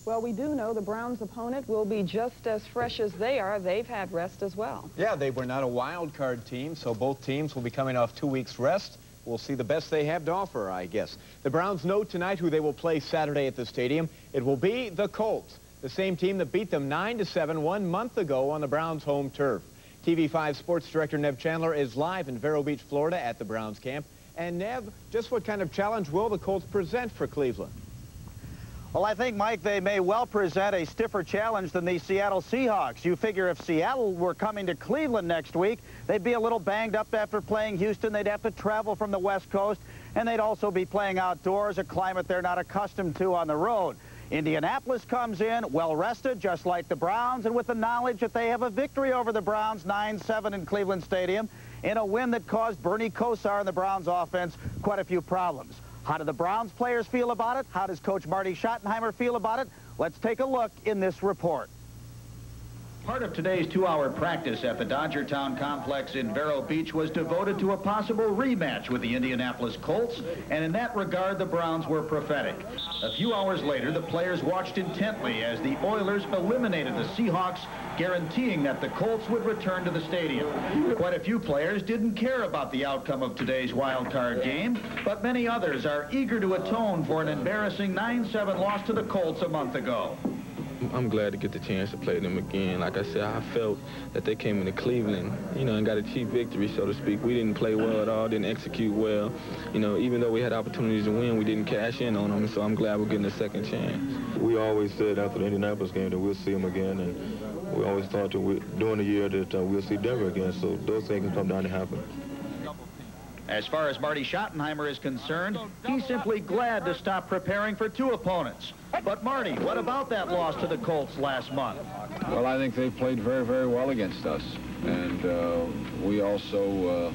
Well, we do know the Browns' opponent will be just as fresh as they are. They've had rest as well. Yeah, they were not a wild card team, so both teams will be coming off 2 weeks rest. We'll see the best they have to offer, I guess. The Browns know tonight who they will play Saturday at the stadium. It will be the Colts, the same team that beat them 9-7 1 month ago on the Browns' home turf. TV5 Sports Director Nev Chandler is live in Vero Beach, Florida at the Browns camp. And Nev, just what kind of challenge will the Colts present for Cleveland? Well, I think, Mike, they may well present a stiffer challenge than the Seattle Seahawks. You figure if Seattle were coming to Cleveland next week, they'd be a little banged up after playing Houston. They'd have to travel from the West Coast, and they'd also be playing outdoors, a climate they're not accustomed to on the road. Indianapolis comes in well-rested, just like the Browns, and with the knowledge that they have a victory over the Browns 9-7 in Cleveland Stadium in a win that caused Bernie Kosar and the Browns offense quite a few problems. How do the Browns players feel about it? How does Coach Marty Schottenheimer feel about it? Let's take a look in this report. Part of today's 2-hour practice at the Dodgertown complex in Vero Beach was devoted to a possible rematch with the Indianapolis Colts, and in that regard, the Browns were prophetic. A few hours later, the players watched intently as the Oilers eliminated the Seahawks, guaranteeing that the Colts would return to the stadium. Quite a few players didn't care about the outcome of today's wild card game, but many others are eager to atone for an embarrassing 9-7 loss to the Colts a month ago. I'm glad to get the chance to play them again. Like I said, I felt that they came into Cleveland, and got a cheap victory, so to speak. We didn't play well at all, didn't execute well. Even though we had opportunities to win, we didn't cash in on them, so I'm glad we're getting a second chance. We always said after the Indianapolis game that we'll see them again, and we always thought that during the year that we'll see Denver again, so those things can come down to happen. As far as Marty Schottenheimer is concerned, he's simply glad to stop preparing for two opponents. But Marty, what about that loss to the Colts last month? Well, I think they played very, very well against us. And we also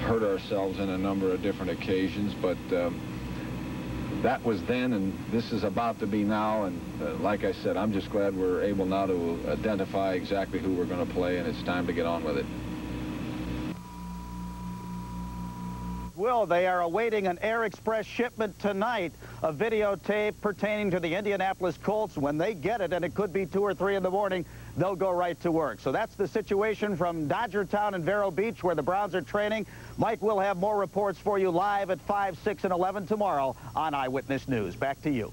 hurt ourselves in a number of different occasions. But that was then, and this is about to be now. And like I said, I'm just glad we're able now to identify exactly who we're going to play, and it's time to get on with it. Will, they are awaiting an Air Express shipment tonight, a videotape pertaining to the Indianapolis Colts. When they get it, and it could be 2 or 3 in the morning, they'll go right to work. So that's the situation from Dodgertown and Vero Beach, where the Browns are training. Mike will have more reports for you live at 5, 6, and 11 tomorrow on Eyewitness News. Back to you.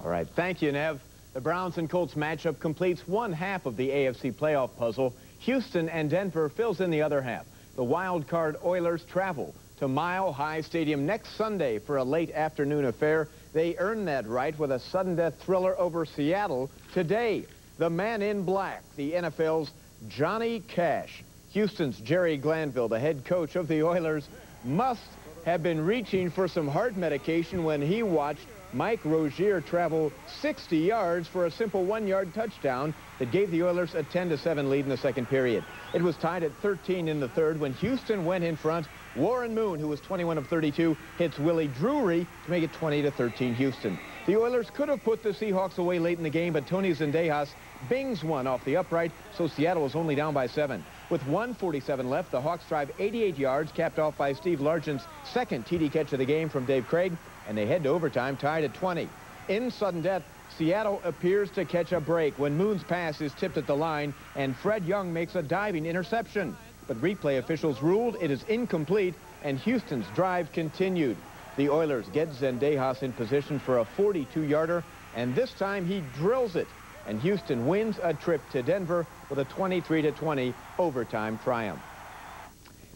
All right, thank you, Nev. The Browns and Colts matchup completes one half of the AFC playoff puzzle. Houston and Denver fills in the other half. The wild card Oilers travel to Mile High Stadium next Sunday for a late afternoon affair. They earned that right with a sudden death thriller over Seattle today. The man in black, the NFL's Johnny Cash. Houston's Jerry Glanville, the head coach of the Oilers, must have been reaching for some heart medication when he watched Mike Rozier travel 60 yards for a simple 1-yard touchdown that gave the Oilers a 10-7 lead in the second period. It was tied at 13 in the third when Houston went in front. Warren Moon, who was 21 of 32, hits Willie Drury to make it 20-13 Houston. The Oilers could have put the Seahawks away late in the game, but Tony Zendejas bings one off the upright, so Seattle was only down by 7. With 1:47 left, the Hawks drive 88 yards, capped off by Steve Largent's second TD catch of the game from Dave Craig, and they head to overtime, tied at 20. In sudden death, Seattle appears to catch a break when Moon's pass is tipped at the line, and Fred Young makes a diving interception. But replay officials ruled it is incomplete, and Houston's drive continued. The Oilers get Zendejas in position for a 42-yarder, and this time he drills it, and Houston wins a trip to Denver with a 23-20 overtime triumph.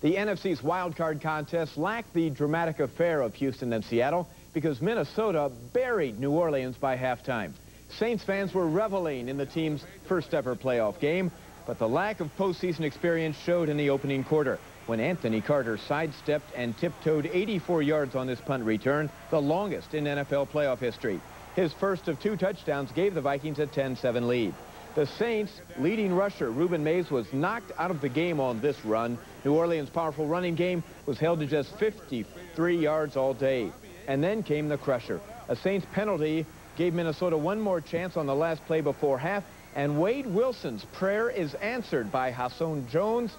The NFC's wild card contest lacked the dramatic affair of Houston and Seattle because Minnesota buried New Orleans by halftime. Saints fans were reveling in the team's first ever playoff game, but the lack of postseason experience showed in the opening quarter when Anthony Carter sidestepped and tiptoed 84 yards on this punt return, the longest in NFL playoff history. His first of 2 touchdowns gave the Vikings a 10-7 lead. The Saints' leading rusher, Reuben Mays, was knocked out of the game on this run. New Orleans' powerful running game was held to just 53 yards all day. And then came the crusher. A Saints penalty gave Minnesota one more chance on the last play before half, and Wade Wilson's prayer is answered by Hassan Jones.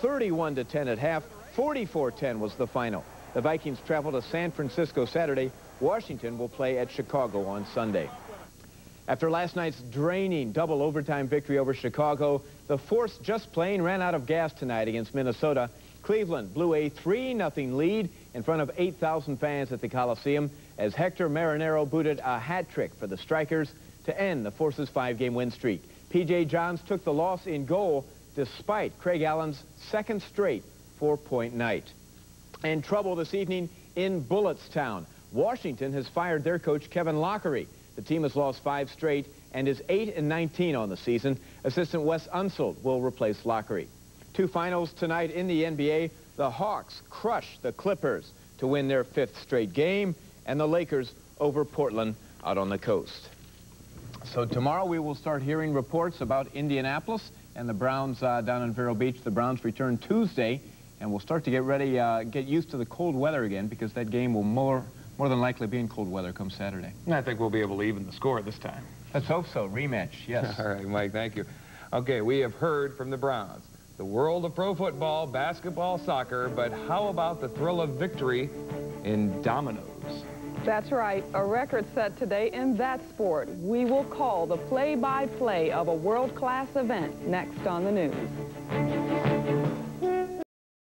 31-10 at half, 44-10 was the final. The Vikings travel to San Francisco Saturday. Washington will play at Chicago on Sunday. After last night's draining double overtime victory over Chicago, the Force just plain ran out of gas tonight against Minnesota. Cleveland blew a 3-0 lead in front of 8,000 fans at the Coliseum as Hector Marinero booted a hat trick for the Strikers to end the Force's 5-game win streak. P.J. Johns took the loss in goal despite Craig Allen's second straight 4-point night. And trouble this evening in Bullittstown. Washington has fired their coach Kevin Lockery. The team has lost 5 straight and is 8-19 on the season. Assistant Wes Unseld will replace Lockery. 2 finals tonight in the NBA. The Hawks crush the Clippers to win their 5th straight game, and the Lakers over Portland out on the coast. So tomorrow we will start hearing reports about Indianapolis and the Browns down in Vero Beach. The Browns return Tuesday, and we'll start to get ready, get used to the cold weather again, because that game will more than likely be in cold weather come Saturday. I think we'll be able to even the score this time. Let's hope so. Rematch, yes. All right, Mike, thank you. Okay, we have heard from the Browns. The world of pro football, basketball, soccer, but how about the thrill of victory in dominoes? That's right. A record set today in that sport. We will call the play-by-play of a world-class event next on the news.